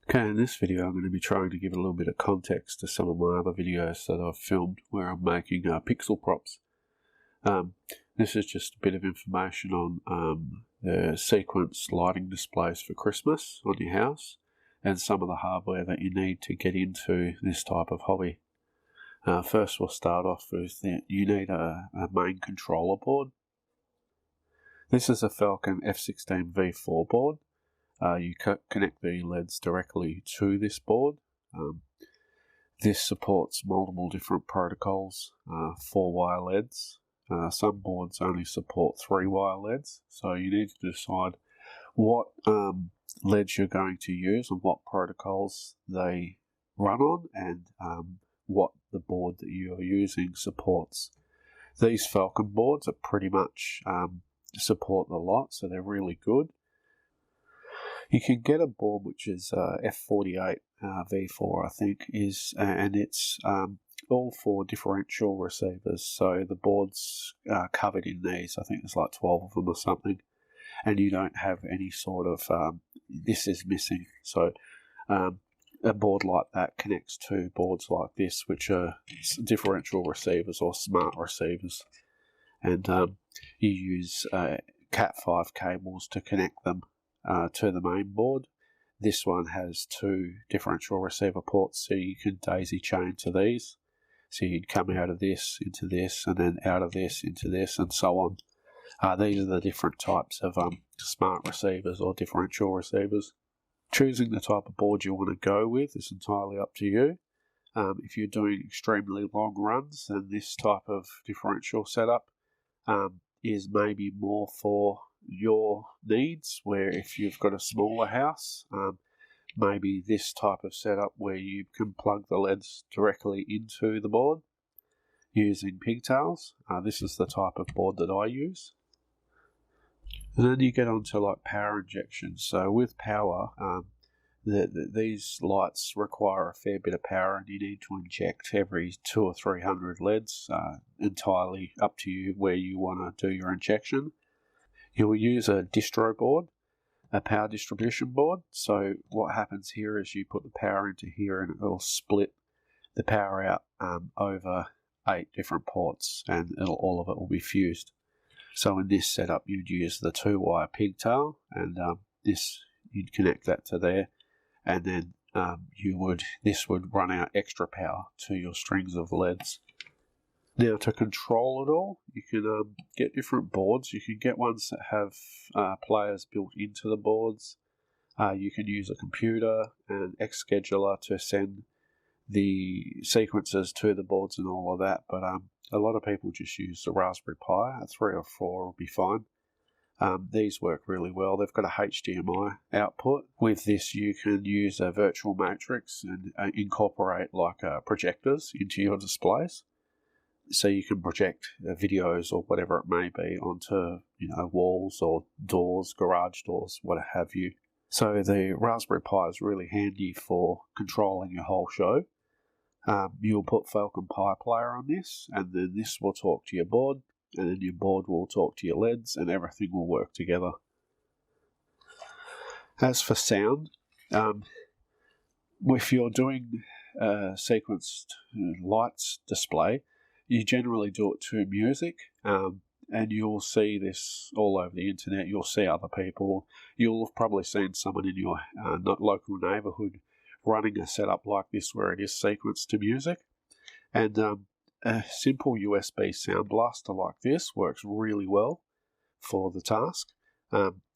Okay, in this video I'm going to be trying to give a little bit of context to some of my other videos that I've filmed where I'm making pixel props. This is just a bit of information on the sequence lighting displays for Christmas on your house and some of the hardware that you need to get into this type of hobby. First we'll start off with you need a main controller board. This is a Falcon F16 V4 board. You connect the LEDs directly to this board. This supports multiple different protocols, 4-wire LEDs. Some boards only support 3-wire LEDs, so you need to decide what LEDs you're going to use and what protocols they run on, and what the board that you are using supports. These Falcon boards are pretty much support the lot, so they're really good. You can get a board which is F48 V4, I think, and it's all for differential receivers. So the board's covered in these. I think there's like 12 of them or something, and you don't have any sort of this is missing. So a board like that connects to boards like this, which are differential receivers or smart receivers, and you use Cat5 cables to connect them to the main board. This one has 2 differential receiver ports, so you can daisy chain to these. So you'd come out of this into this, and then out of this into this, and so on. These are the different types of smart receivers or differential receivers. Choosing the type of board you want to go with is entirely up to you. If you're doing extremely long runs, then this type of differential setup is maybe more for your needs, where if you've got a smaller house, maybe this type of setup where you can plug the LEDs directly into the board using pigtails. This is the type of board that I use. And then you get onto like power injection. So with power, these lights require a fair bit of power, and you need to inject every 200 or 300 LEDs, entirely up to you where you want to do your injection. You will use a distro board, a power distribution board. So what happens here is you put the power into here, and it will split the power out over 8 different ports, and all of it will be fused. So in this setup, you'd use the 2-wire pigtail, and this you'd connect that to there, and then this would run out extra power to your strings of LEDs. Now, to control it all, you can get different boards. You can get ones that have players built into the boards. You can use a computer and an X scheduler to send the sequences to the boards and all of that, but a lot of people just use the Raspberry Pi. A 3 or 4 will be fine. These work really well. They've got a HDMI output. With this, you can use a virtual matrix and incorporate like projectors into your displays. So you can project videos or whatever it may be onto, walls or doors, garage doors, what have you. So the Raspberry Pi is really handy for controlling your whole show. You'll put Falcon Player on this, and then this will talk to your board, and then your board will talk to your LEDs, and everything will work together. As for sound, if you're doing a sequenced lights display, you generally do it to music, and you'll see this all over the internet. You'll see other people. You'll have probably seen someone in your local neighbourhood running a setup like this where it is sequenced to music. And a simple USB sound blaster like this works really well for the task.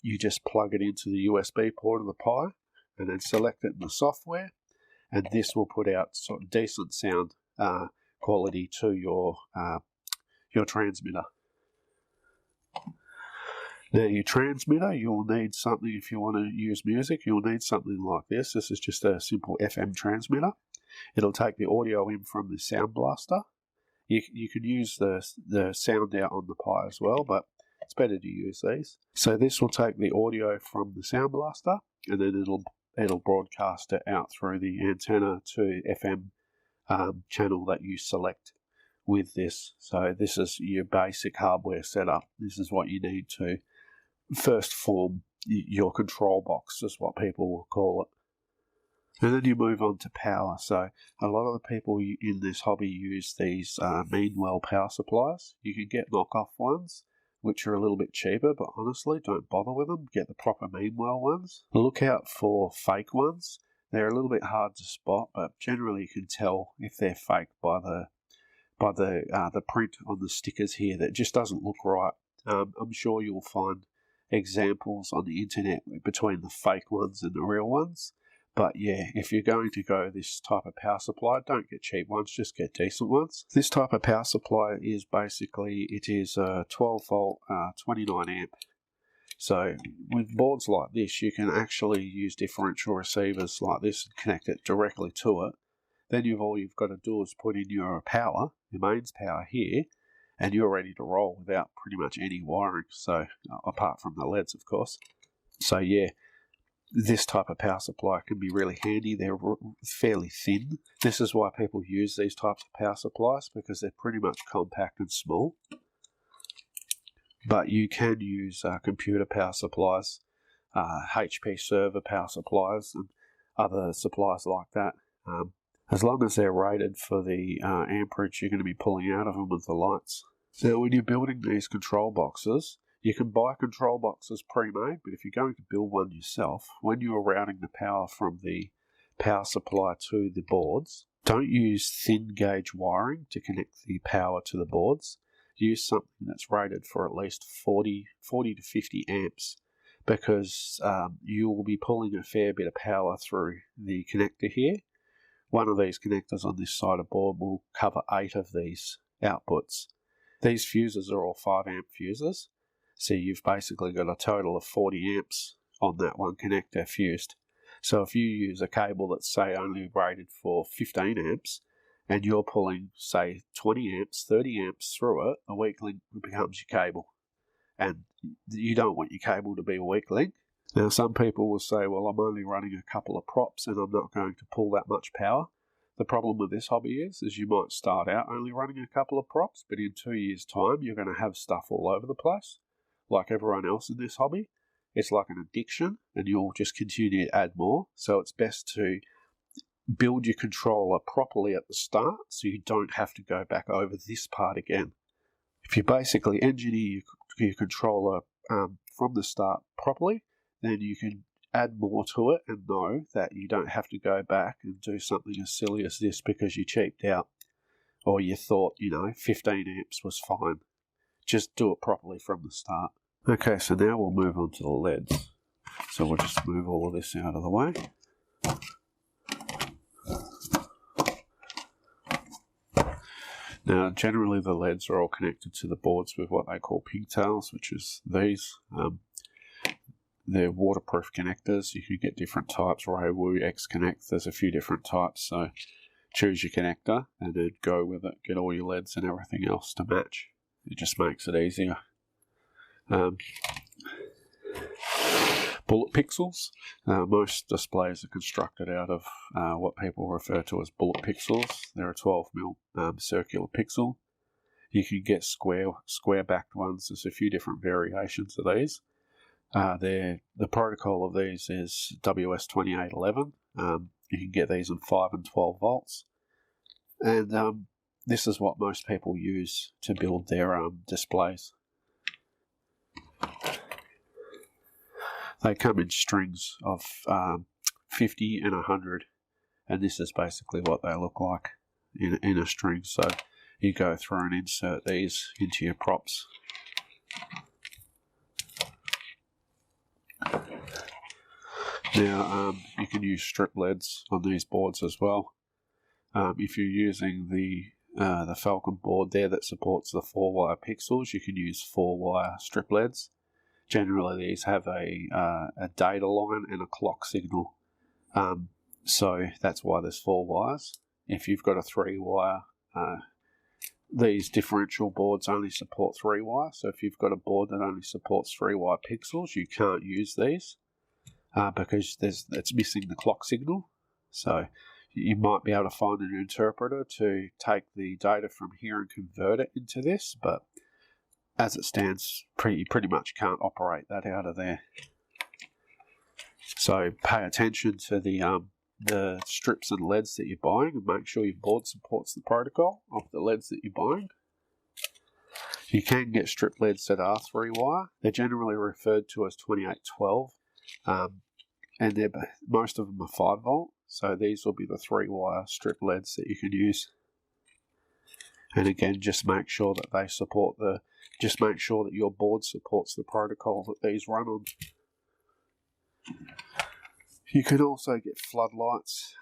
You just plug it into the USB port of the Pi and then select it in the software, and this will put out sort of decent sound quality to your transmitter. Now, your transmitter, you'll need something, if you want to use music, you'll need something like this. This is just a simple FM transmitter. It'll take the audio in from the sound blaster. You can use the sound out on the Pi as well, but it's better to use these. So this will take the audio from the sound blaster, and then it'll broadcast it out through the antenna to FM channel that you select with this. So this is your basic hardware setup. This is what you need to first form your control box, is what people will call it. And then you move on to power. So a lot of the people in this hobby use these Meanwell power supplies. You can get knockoff ones, which are a little bit cheaper, but honestly, don't bother with them. Get the proper Meanwell ones. Look out for fake ones. They're a little bit hard to spot, but generally you can tell if they're fake by the print on the stickers here that just doesn't look right. I'm sure you'll find examples on the internet between the fake ones and the real ones. But yeah, if you're going to go this type of power supply, don't get cheap ones, just get decent ones. This type of power supply is basically, it is a 12 volt, 29 amp. So with boards like this, you can actually use differential receivers like this and connect it directly to it. Then all you've got to do is put in your power, your mains power here, and you're ready to roll without pretty much any wiring. So apart from the LEDs, of course. So yeah, this type of power supply can be really handy. They're fairly thin. This is why people use these types of power supplies, because they're pretty much compact and small. But you can use computer power supplies, HP server power supplies, and other supplies like that. As long as they're rated for the amperage you're going to be pulling out of them with the lights. So when you're building these control boxes, you can buy control boxes pre-made, but if you're going to build one yourself, when you're routing the power from the power supply to the boards, don't use thin gauge wiring to connect the power to the boards. Use something that's rated for at least 40 to 50 amps, because you will be pulling a fair bit of power through the connector here. One of these connectors on this side of board will cover 8 of these outputs. These fuses are all 5 amp fuses. So you've basically got a total of 40 amps on that one connector fused. So if you use a cable that's, say, only rated for 15 amps, and you're pulling, say, 20 amps, 30 amps through it, a weak link becomes your cable. And you don't want your cable to be a weak link. Now, some people will say, well, I'm only running a couple of props and I'm not going to pull that much power. The problem with this hobby is you might start out only running a couple of props, but in 2 years' time, you're going to have stuff all over the place. Like everyone else in this hobby, it's like an addiction, and you'll just continue to add more. So it's best to build your controller properly at the start, so you don't have to go back over this part again. If you basically engineer your controller from the start properly, then you can add more to it and know that you don't have to go back and do something as silly as this because you cheaped out, or you thought, 15 amps was fine. Just do it properly from the start. Okay, so now we'll move on to the LEDs. So we'll just move all of this out of the way. Now, generally the LEDs are all connected to the boards with what they call pigtails, which is these. They're waterproof connectors. You can get different types, Raywu, X-Connect, there's a few different types. So choose your connector and then go with it. Get all your LEDs and everything else to match. It just makes it easier. Bullet pixels. Most displays are constructed out of what people refer to as bullet pixels. They're a 12mm circular pixel. You can get square-backed ones. There's a few different variations of these. The protocol of these is WS2811. You can get these in 5 and 12 volts. And this is what most people use to build their displays. They come in strings of 50 and 100, and this is basically what they look like in a string. So you go through and insert these into your props. Now, you can use strip LEDs on these boards as well. If you're using the Falcon board there that supports the 4-wire pixels, you can use 4-wire strip LEDs. Generally, these have a data line and a clock signal. So that's why there's 4 wires. If you've got a 3-wire, these differential boards only support 3-wire. So if you've got a board that only supports 3-wire pixels, you can't use these because it's missing the clock signal. So you might be able to find an interpreter to take the data from here and convert it into this, but as it stands, pretty much can't operate that out of there. So pay attention to the strips and LEDs that you're buying, and make sure your board supports the protocol of the LEDs that you're buying. You can get strip LEDs that are 3-wire. They're generally referred to as 2812, and most of them are 5 volt. So these will be the 3-wire strip LEDs that you can use. And again, just make sure that they support just make sure that your board supports the protocol that these run on. You can also get floodlights,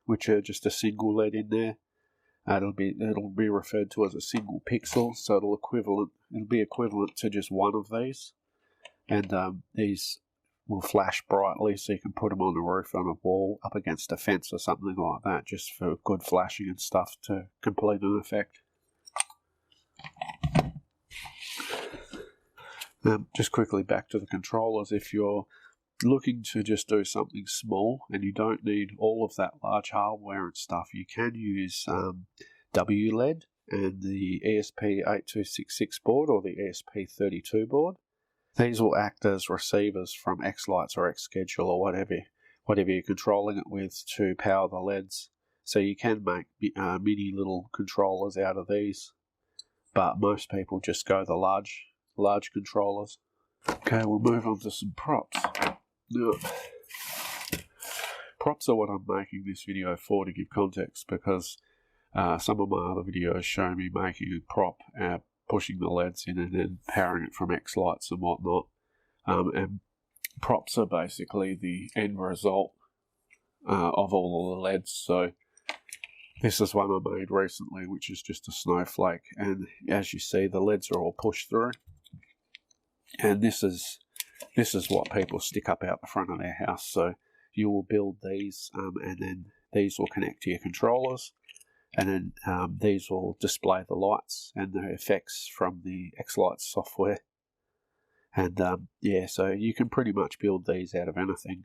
which are just a single LED in there. It'll be referred to as a single pixel, so it'll be equivalent to just one of these, and these will flash brightly, so you can put them on the roof, on a wall, up against a fence or something like that, just for good flashing and stuff to complete an effect. Just quickly back to the controllers. If you're looking to just do something small and you don't need all of that large hardware and stuff, you can use WLED and the ESP8266 board or the ESP32 board. These will act as receivers from xLights or xSchedule or whatever you're controlling it with to power the LEDs. So you can make mini little controllers out of these, but most people just go the large controllers. Okay, we'll move on to some props. Now, props are what I'm making this video for, to give context, because some of my other videos show me making a prop, pushing the LEDs in and then powering it from xLights and whatnot. And props are basically the end result of all of the LEDs. So this is one I made recently, which is just a snowflake, and as you see, the LEDs are all pushed through. And this is what people stick up out the front of their house. So you will build these, and then these will connect to your controllers, and then these will display the lights and the effects from the xLights software. And yeah, so you can pretty much build these out of anything.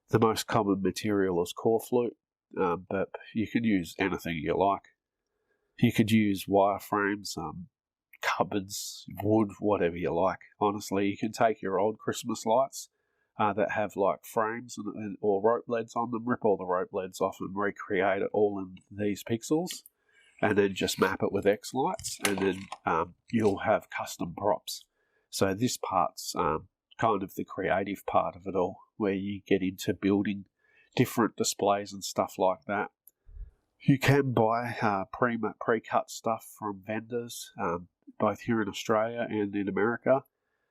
The most common material is core flute, but you can use anything you like. You could use wireframes, cupboards, wood, whatever you like. Honestly, you can take your old Christmas lights that have like frames or rope LEDs on them, rip all the rope LEDs off and recreate it all in these pixels, and then just map it with xLights, and then you'll have custom props. So this part's kind of the creative part of it all, where you get into building different displays and stuff like that. You can buy pre-cut stuff from vendors, both here in Australia and in America.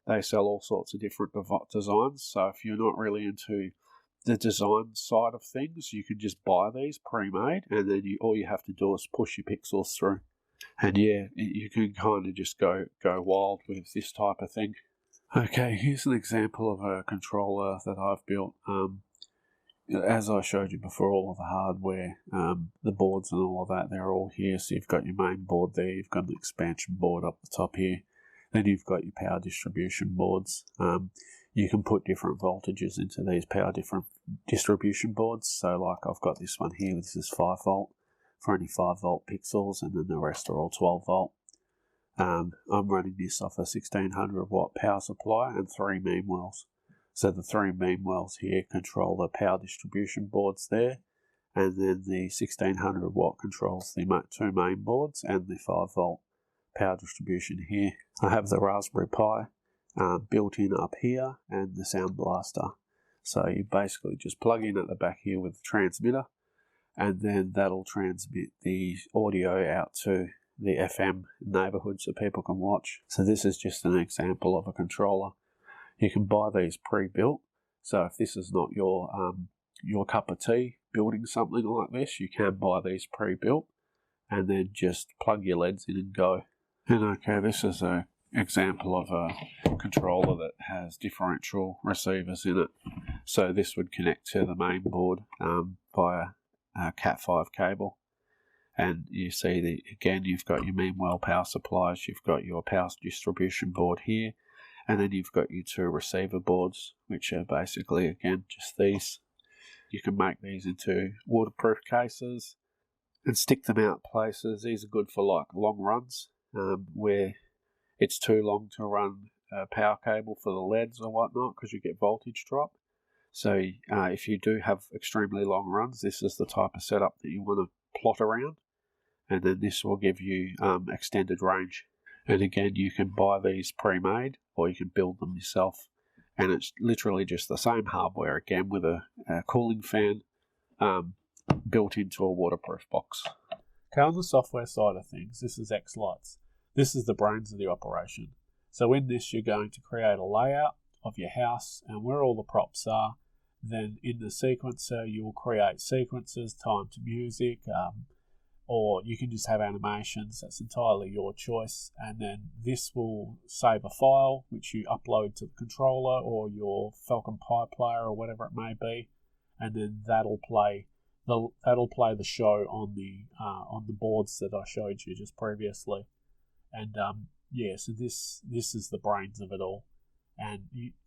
They sell all sorts of different designs, so if you're not really into the design side of things, you can just buy these pre-made, and then all you have to do is push your pixels through. And yeah, you can kind of just go wild with this type of thing. Okay, here's an example of a controller that I've built. As I showed you before, all of the hardware, the boards and all of that, they're all here. So you've got your main board there, you've got an expansion board up the top here, then you've got your power distribution boards. You can put different voltages into these different distribution boards. So like I've got this one here, this is 5 volt for only 5 volt pixels, and then the rest are all 12 volt. I'm running this off a 1600 watt power supply and 3 mean wells. So the 3 mean wells here control the power distribution boards there, and then the 1600 watt controls the 2 main boards and the 5 volt power distribution here. I have the Raspberry Pi built in up here and the sound blaster. So you basically just plug in at the back here with the transmitter, and then that'll transmit the audio out to the FM neighborhood so people can watch. So this is just an example of a controller. You can buy these pre-built. So if this is not your cup of tea, building something like this, you can buy these pre-built and then just plug your LEDs in and go. And okay, this is an example of a controller that has differential receivers in it. So this would connect to the main board via a Cat5 cable. And you see again, you've got your mean well power supplies, you've got your power distribution board here, and then you've got your 2 receiver boards, which are basically, again, just these. You can make these into waterproof cases and stick them out places. These are good for like long runs, where it's too long to run a power cable for the LEDs or whatnot because you get voltage drop. So if you do have extremely long runs, this is the type of setup that you want to plot around, and then this will give you extended range. And again, you can buy these pre-made or you can build them yourself, and it's literally just the same hardware again with a cooling fan built into a waterproof box. Okay, on the software side of things, this is xLights. This is the brains of the operation. So in this, you're going to create a layout of your house and where all the props are. Then in the sequencer, you will create sequences, timed music, or you can just have animations. That's entirely your choice. And then this will save a file which you upload to the controller or your Falcon Player or whatever it may be, and then that'll play the show on the boards that I showed you just previously. And so this is the brains of it all. And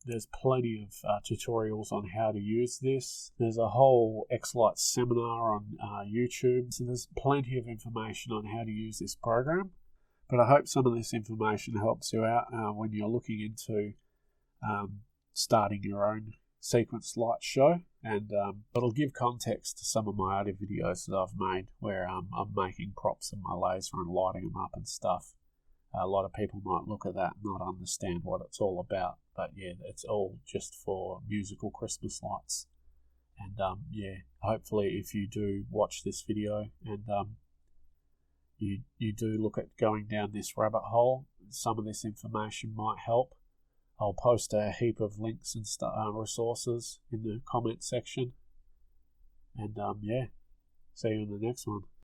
there's plenty of tutorials on how to use this. There's a whole xLights seminar on YouTube, so there's plenty of information on how to use this program. But I hope some of this information helps you out when you're looking into starting your own sequence light show, and it'll give context to some of my other videos that I've made where I'm making props in my laser and lighting them up and stuff. A lot of people might look at that and not understand what it's all about, but yeah, it's all just for musical Christmas lights. And hopefully if you do watch this video and you do look at going down this rabbit hole, some of this information might help. I'll post a heap of links and resources in the comment section. And see you in the next one.